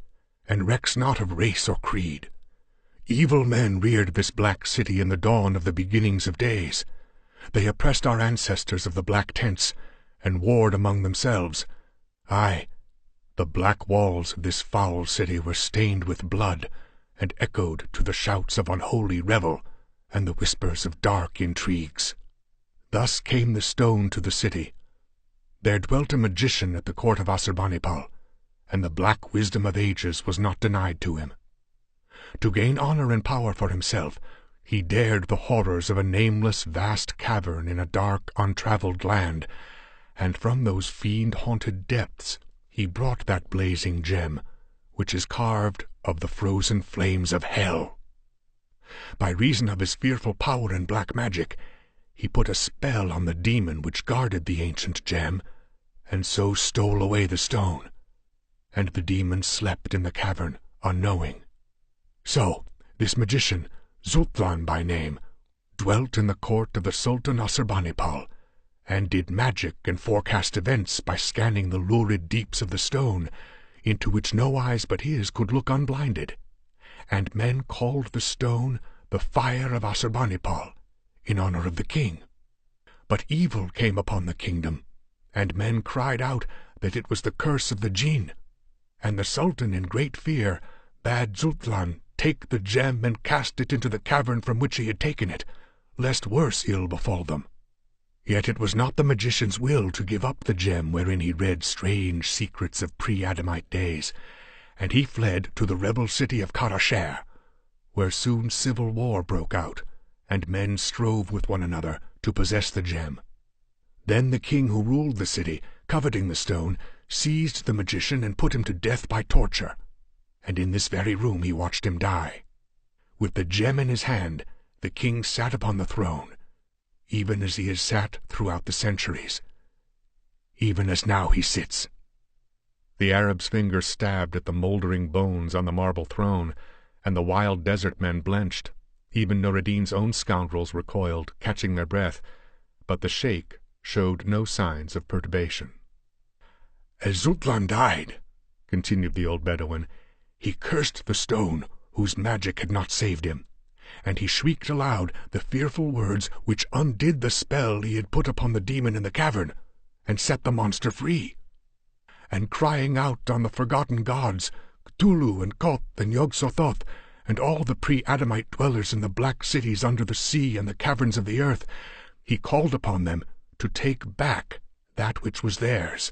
Speaker 1: and recks not of race or creed. Evil men reared this black city in the dawn of the beginnings of days. They oppressed our ancestors of the black tents, and warred among themselves. Aye, the black walls of this foul city were stained with blood, and echoed to the shouts of unholy revel, and the whispers of dark intrigues. Thus came the stone to the city. There dwelt a magician at the court of Asshurbanipal, and the black wisdom of ages was not denied to him. To gain honor and power for himself, he dared the horrors of a nameless vast cavern in a dark, untraveled land, and from those fiend-haunted depths he brought that blazing gem, which is carved of the frozen flames of hell. By reason of his fearful power and black magic, he put a spell on the demon which guarded the ancient gem, and so stole away the stone, and the demon slept in the cavern, unknowing. So, this magician, Zultan by name, dwelt in the court of the Sultan Asshurbanipal, and did magic and forecast events by scanning the lurid deeps of the stone, into which no eyes but his could look unblinded, and men called the stone the Fire of Asshurbanipal, in honor of the king. But evil came upon the kingdom, and men cried out that it was the curse of the jinn, and the Sultan, in great fear, bade Zultan take the gem and cast it into the cavern from which he had taken it, lest worse ill befall them. Yet it was not the magician's will to give up the gem wherein he read strange secrets of pre-Adamite days, and he fled to the rebel city of Karasher, where soon civil war broke out, and men strove with one another to possess the gem. Then the king who ruled the city, coveting the stone, seized the magician and put him to death by torture, and in this very room he watched him die. With the gem in his hand, the king sat upon the throne, even as he has sat throughout the centuries, even as now he sits. The Arab's finger stabbed at the moldering bones on the marble throne, and the wild desert men blenched. Even Nur ed-Din's own scoundrels recoiled, catching their breath, but the sheikh showed no signs of perturbation. "As Zultan died," continued the old Bedouin, "he cursed the stone whose magic had not saved him, and he shrieked aloud the fearful words which undid the spell he had put upon the demon in the cavern, and set the monster free. And crying out on the forgotten gods, Cthulhu and Koth and Yog-Sothoth, and all the pre-Adamite dwellers in the black cities under the sea and the caverns of the earth, he called upon them to take back
Speaker 2: that which was theirs,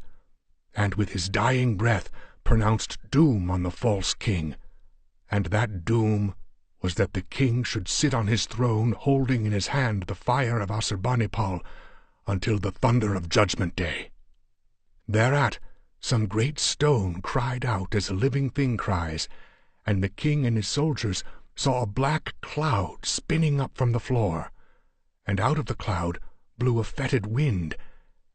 Speaker 2: and with his dying breath pronounced doom on the false king, and that doom was that the king should sit on his throne holding in his hand the fire of Asshurbanipal until the thunder of Judgment Day. Thereat some great stone cried out as a living thing cries, and the king and his soldiers saw a black cloud spinning up from the floor, and out of the cloud blew a fetid wind,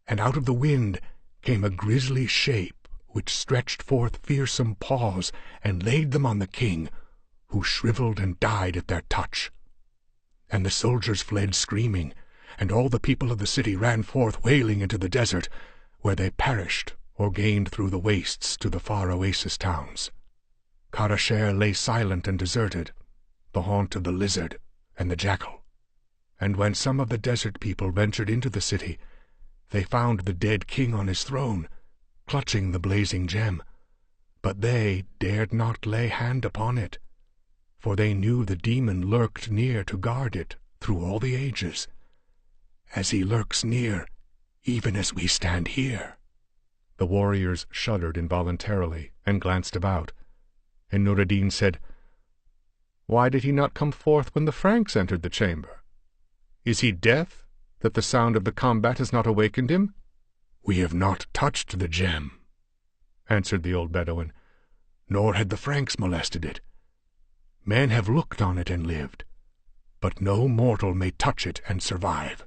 Speaker 2: and out of the wind came a grisly shape which stretched forth fearsome paws and laid them on the king, who shriveled and died at their touch. And the soldiers fled screaming, and all the people of the city ran forth wailing into the desert, where they perished or gained through the wastes to the far oasis towns. Karasher lay silent and deserted, the haunt of the lizard and the jackal. And when some of the desert people ventured into the city, they found the dead king on his throne, clutching the blazing gem, but they dared not lay hand upon it, for they knew the demon lurked near to guard it through all the ages, as he lurks near even as we stand here.
Speaker 1: The warriors shuddered involuntarily and glanced about, and Nur ad-Din said, "Why did he not come forth when the Franks entered the chamber? Is he deaf, that the sound of the combat has not awakened him?"
Speaker 2: "We have not touched the gem," answered the old Bedouin, "nor had the Franks molested it. Men have looked on it and lived, but no mortal may touch it and survive."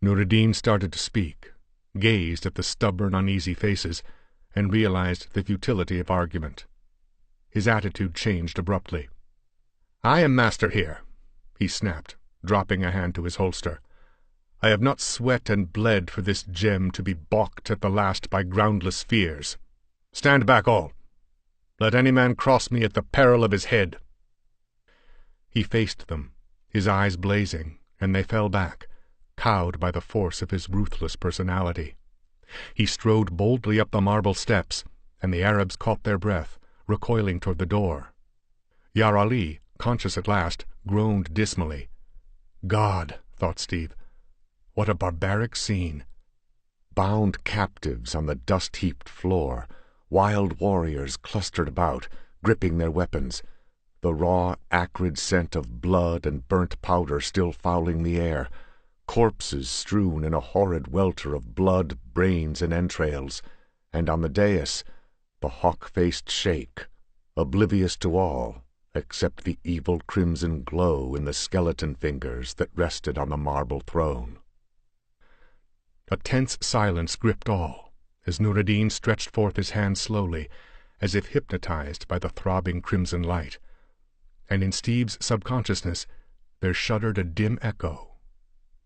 Speaker 1: Nur ad-Din started to speak, gazed at the stubborn, uneasy faces, and realized the futility of argument. His attitude changed abruptly. "I am master here," he snapped, dropping a hand to his holster. "I have not sweat and bled for this gem to be balked at the last by groundless fears. Stand back all. Let any man cross me at the peril of his head." He faced them, his eyes blazing, and they fell back, cowed by the force of his ruthless personality. He strode boldly up the marble steps, and the Arabs caught their breath, recoiling toward the door. Yar Ali, conscious at last, groaned dismally. God, thought Steve, what a barbaric scene. Bound captives on the dust-heaped floor, wild warriors clustered about, gripping their weapons, the raw, acrid scent of blood and burnt powder still fouling the air, corpses strewn in a horrid welter of blood, brains, and entrails, and on the dais the hawk-faced sheikh, oblivious to all except the evil crimson glow in the skeleton fingers that rested on the marble throne. A tense silence gripped all, as Nur ad-Din stretched forth his hand slowly, as if hypnotized by the throbbing crimson light, and in Steve's subconsciousness there shuddered a dim echo,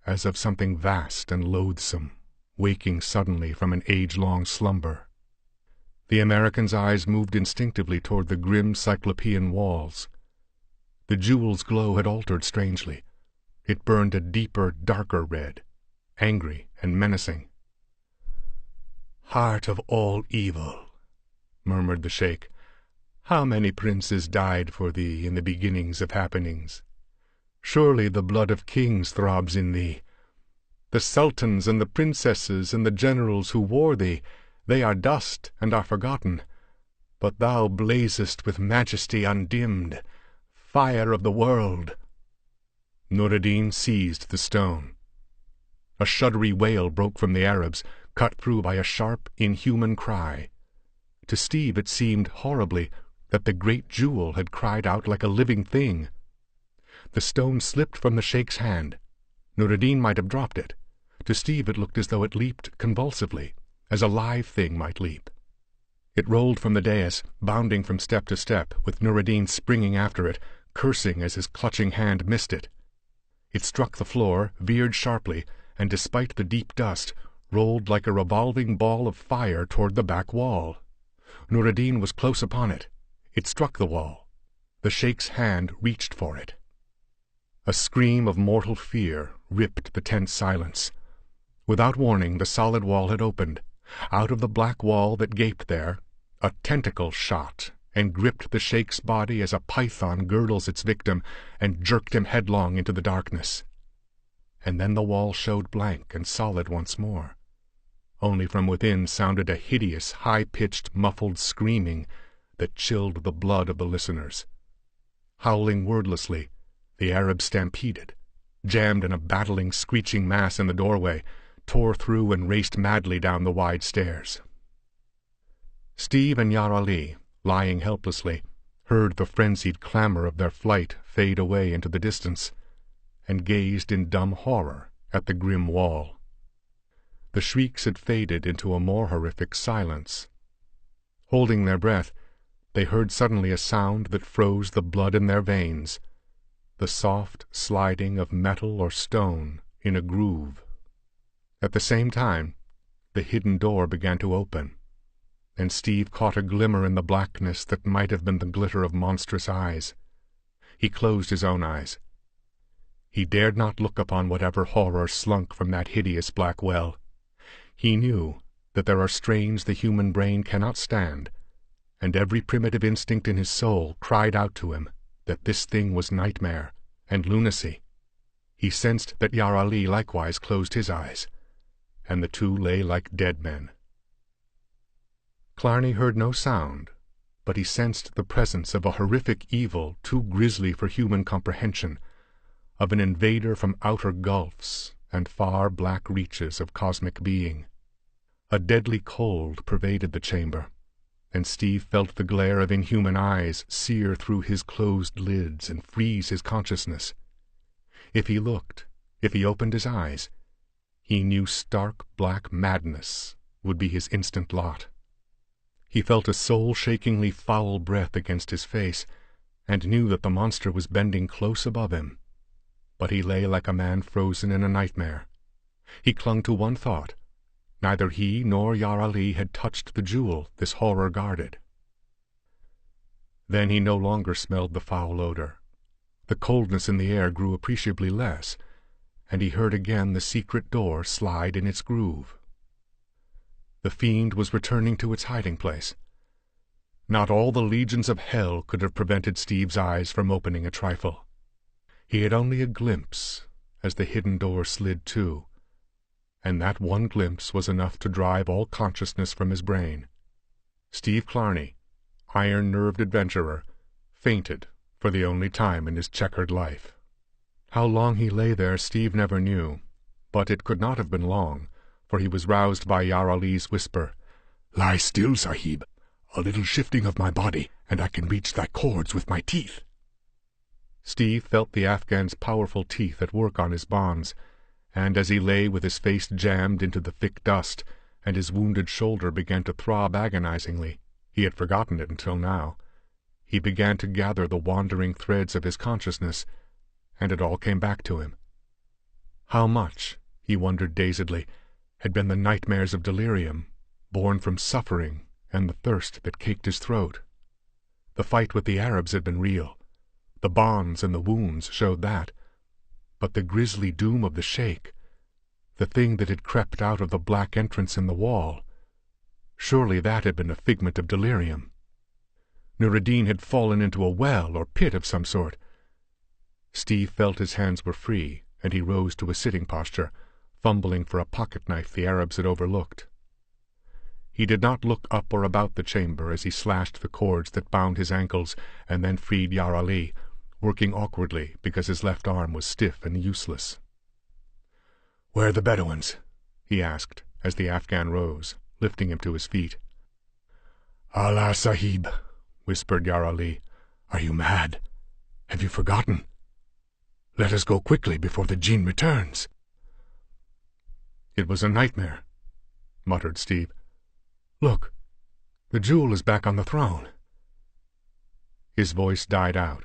Speaker 1: as of something vast and loathsome, waking suddenly from an age-long slumber. The American's eyes moved instinctively toward the grim cyclopean walls. The jewel's glow had altered strangely. It burned a deeper, darker red, angry and menacing. "Heart of all evil," murmured the sheikh, "how many princes died for thee in the beginnings of happenings? Surely the blood of kings throbs in thee. The sultans and the princesses and the generals who wore thee, they are dust and are forgotten. But thou blazest with majesty undimmed, fire of the world." Nur ad-Din seized the stone. A shuddery wail broke from the Arabs, cut through by a sharp, inhuman cry. To Steve it seemed horribly that the great jewel had cried out like a living thing. The stone slipped from the sheikh's hand. Nur ad-Din might have dropped it. To Steve it looked as though it leaped convulsively, as a live thing might leap. It rolled from the dais, bounding from step to step, with Nur ad-Din springing after it, cursing as his clutching hand missed it. It struck the floor, veered sharply, and despite the deep dust, rolled like a revolving ball of fire toward the back wall. Nur ad-Din was close upon it. It struck the wall. The sheikh's hand reached for it. A scream of mortal fear ripped the tense silence. Without warning, the solid wall had opened. Out of the black wall that gaped there, a tentacle shot and gripped the sheikh's body as a python girdles its victim and jerked him headlong into the darkness. and then the wall showed blank and solid once more. Only from within sounded a hideous, high-pitched, muffled screaming that chilled the blood of the listeners. Howling wordlessly, the Arabs stampeded, jammed in a battling, screeching mass in the doorway, tore through and raced madly down the wide stairs. Steve and Yar Ali, lying helplessly, heard the frenzied clamor of their flight fade away into the distance, and gazed in dumb horror at the grim wall. The shrieks had faded into a more horrific silence. Holding their breath, they heard suddenly a sound that froze the blood in their veins, the soft sliding of metal or stone in a groove. At the same time, the hidden door began to open, and Steve caught a glimmer in the blackness that might have been the glitter of monstrous eyes. He closed his own eyes. He dared not look upon whatever horror slunk from that hideous black well. He knew that there are strains the human brain cannot stand, and every primitive instinct in his soul cried out to him that this thing was nightmare and lunacy. He sensed that Yar Ali likewise closed his eyes, and the two lay like dead men. Clarny heard no sound, but he sensed the presence of a horrific evil too grisly for human comprehension, of an invader from outer gulfs and far black reaches of cosmic being. A deadly cold pervaded the chamber, and Steve felt the glare of inhuman eyes sear through his closed lids and freeze his consciousness. If he looked, if he opened his eyes, he knew stark black madness would be his instant lot. He felt a soul-shakingly foul breath against his face, and knew that the monster was bending close above him. But he lay like a man frozen in a nightmare. He clung to one thought. Neither he nor Yar Ali had touched the jewel this horror guarded. Then he no longer smelled the foul odor. The coldness in the air grew appreciably less, and he heard again the secret door slide in its groove. The fiend was returning to its hiding place. Not all the legions of hell could have prevented Steve's eyes from opening a trifle. He had only a glimpse as the hidden door slid to, and that one glimpse was enough to drive all consciousness from his brain. Steve Clarny, iron-nerved adventurer, fainted for the only time in his checkered life. How long he lay there Steve never knew, but it could not have been long, for he was roused by Yar Ali's whisper,
Speaker 2: "Lie still, Sahib. A little shifting of my body, and I can reach thy cords with my teeth."
Speaker 1: Steve felt the Afghan's powerful teeth at work on his bonds, and as he lay with his face jammed into the thick dust, and his wounded shoulder began to throb agonizingly, he had forgotten it until now, he began to gather the wandering threads of his consciousness, and it all came back to him. How much, he wondered dazedly, had been the nightmares of delirium, born from suffering and the thirst that caked his throat. The fight with the Arabs had been real. The bonds and the wounds showed that. But the grisly doom of the sheikh, the thing that had crept out of the black entrance in the wall, surely that had been a figment of delirium. Nureddin had fallen into a well or pit of some sort. Steve felt his hands were free, and he rose to a sitting posture, fumbling for a pocket-knife the Arabs had overlooked. He did not look up or about the chamber as he slashed the cords that bound his ankles and then freed Yar Ali, working awkwardly because his left arm was stiff and useless.
Speaker 2: "Where are the Bedouins?"
Speaker 1: he asked as the Afghan rose, lifting him to his feet.
Speaker 2: "Allah Sahib," whispered Yar Ali, "are you mad? Have you forgotten? Let us go quickly before the jinn returns."
Speaker 1: "It was a nightmare," muttered Steve. "Look, the jewel is back on the throne." His voice died out.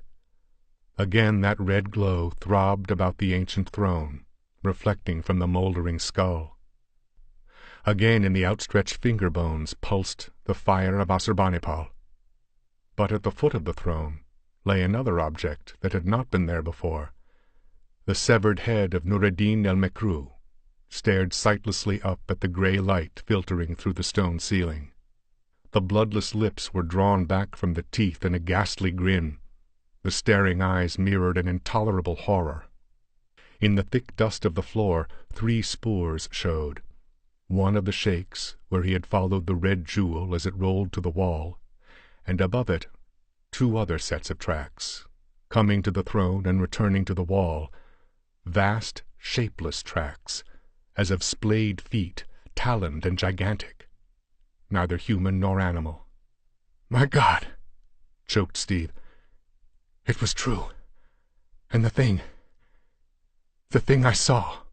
Speaker 1: Again that red glow throbbed about the ancient throne, reflecting from the moldering skull. Again in the outstretched finger bones pulsed the fire of Asshurbanipal. But at the foot of the throne lay another object that had not been there before. The severed head of Nureddin el-Mekru stared sightlessly up at the grey light filtering through the stone ceiling. The bloodless lips were drawn back from the teeth in a ghastly grin. The staring eyes mirrored an intolerable horror. In the thick dust of the floor 3 spoors showed, one of the shakes where he had followed the red jewel as it rolled to the wall, and above it 2 other sets of tracks, coming to the throne and returning to the wall, vast, shapeless tracks, as of splayed feet, taloned and gigantic, neither human nor animal.
Speaker 2: "My God," choked Steve. "It was true. And the thing I saw."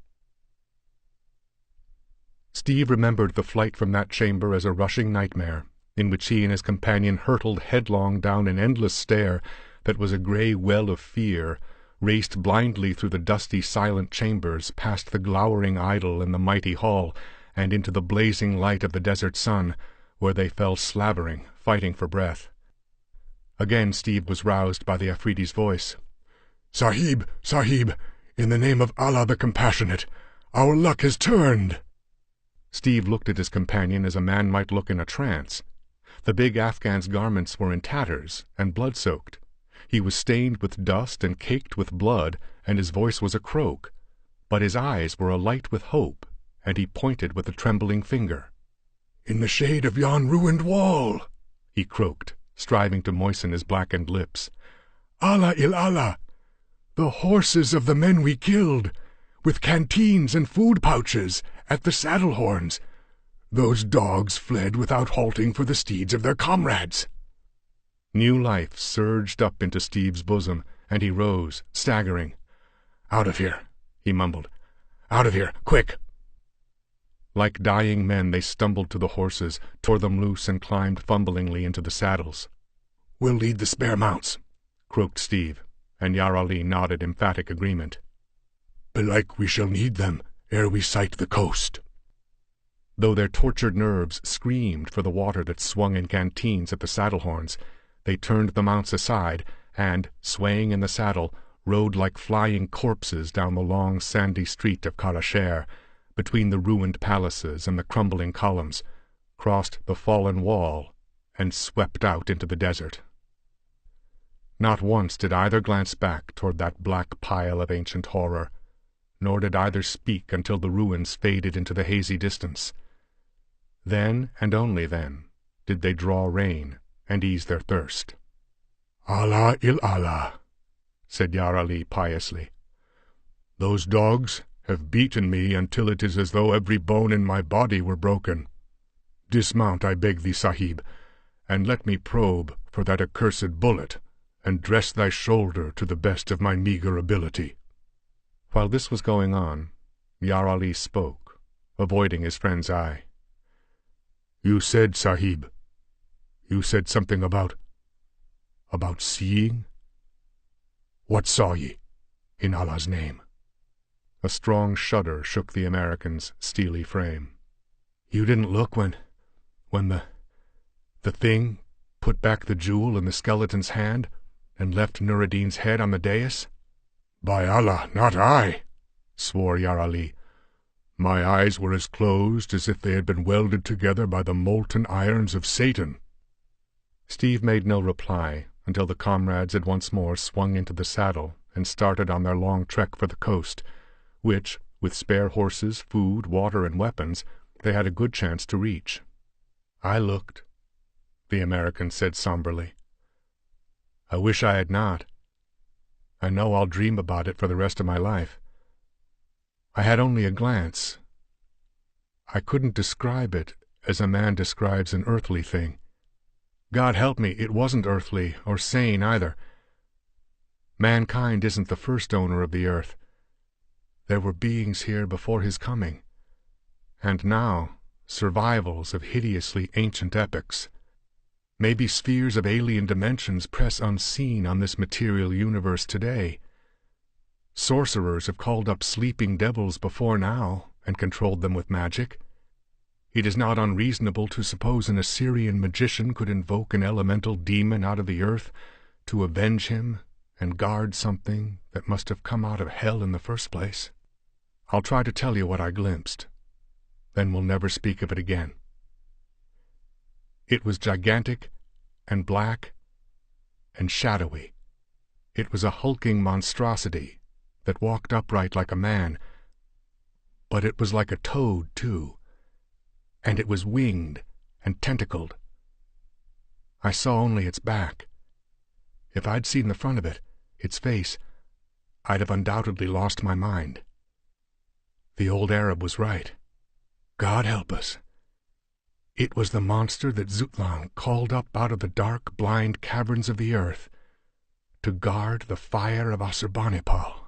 Speaker 1: Steve remembered the flight from that chamber as a rushing nightmare, in which he and his companion hurtled headlong down an endless stair that was a grey well of fear, raced blindly through the dusty, silent chambers, past the glowering idol in the mighty hall, and into the blazing light of the desert sun, where they fell slavering, fighting for breath. Again Steve was roused by the Afridi's voice.
Speaker 2: "Sahib, Sahib, in the name of Allah the Compassionate, our luck has turned."
Speaker 1: Steve looked at his companion as a man might look in a trance. The big Afghan's garments were in tatters and blood-soaked. He was stained with dust and caked with blood, and his voice was a croak, but his eyes were alight with hope, and he pointed with a trembling finger.
Speaker 2: "In the shade of yon ruined wall,"
Speaker 1: he croaked, striving to moisten his blackened lips.
Speaker 2: "Allah il Allah, the horses of the men we killed, with canteens and food pouches at the saddle horns. Those dogs fled without halting for the steeds of their comrades."
Speaker 1: New life surged up into Steve's bosom, and he rose, staggering.
Speaker 2: "Out of here," he mumbled. "Out of here, quick!"
Speaker 1: Like dying men they stumbled to the horses, tore them loose, and climbed fumblingly into the saddles.
Speaker 2: "We'll lead the spare mounts,"
Speaker 1: croaked Steve, and Yar Ali nodded emphatic agreement.
Speaker 2: "Belike we shall need them ere we sight the coast."
Speaker 1: Though their tortured nerves screamed for the water that swung in canteens at the saddle horns, they turned the mounts aside, and, swaying in the saddle, rode like flying corpses down the long sandy street of Karasher, between the ruined palaces and the crumbling columns, crossed the fallen wall, and swept out into the desert. Not once did either glance back toward that black pile of ancient horror, nor did either speak until the ruins faded into the hazy distance. Then, and only then, did they draw rein and ease their thirst.
Speaker 2: "Allah il Allah,"
Speaker 1: said Yar Ali piously.
Speaker 2: "Those dogs have beaten me until it is as though every bone in my body were broken. Dismount, I beg thee, Sahib, and let me probe for that accursed bullet, and dress thy shoulder to the best of my meagre ability."
Speaker 1: While this was going on, Yar Ali spoke, avoiding his friend's eye.
Speaker 2: "You said, Sahib, you said something about seeing? What saw ye, in Allah's name?"
Speaker 1: A strong shudder shook the American's steely frame.
Speaker 2: "You didn't look when the thing put back the jewel in the skeleton's hand and left Nureddin's head on the dais?" "By Allah, not I," swore Yar Ali. "My eyes were as closed as if they had been welded together by the molten irons of Satan."
Speaker 1: Steve made no reply until the comrades had once more swung into the saddle and started on their long trek for the coast, which, with spare horses, food, water, and weapons, they had a good chance to reach.
Speaker 2: "I looked," the American said somberly. "I wish I had not. I know I'll dream about it for the rest of my life. I had only a glance. I couldn't describe it as a man describes an earthly thing. God help me, it wasn't earthly or sane either. Mankind isn't the first owner of the earth. There were beings here before his coming, and now survivals of hideously ancient epochs. Maybe spheres of alien dimensions press unseen on this material universe today. Sorcerers have called up sleeping devils before now and controlled them with magic. It is not unreasonable to suppose an Assyrian magician could invoke an elemental demon out of the earth to avenge him and guard something that must have come out of hell in the first place. I'll try to tell you what I glimpsed. Then we'll never speak of it again. It was gigantic and black and shadowy. It was a hulking monstrosity, that walked upright like a man, but it was like a toad, too, and it was winged and tentacled. I saw only its back. If I'd seen the front of it, its face, I'd have undoubtedly lost my mind. The old Arab was right. God help us. It was the monster that Zutlan called up out of the dark, blind caverns of the earth to guard the fire of Asshurbanipal.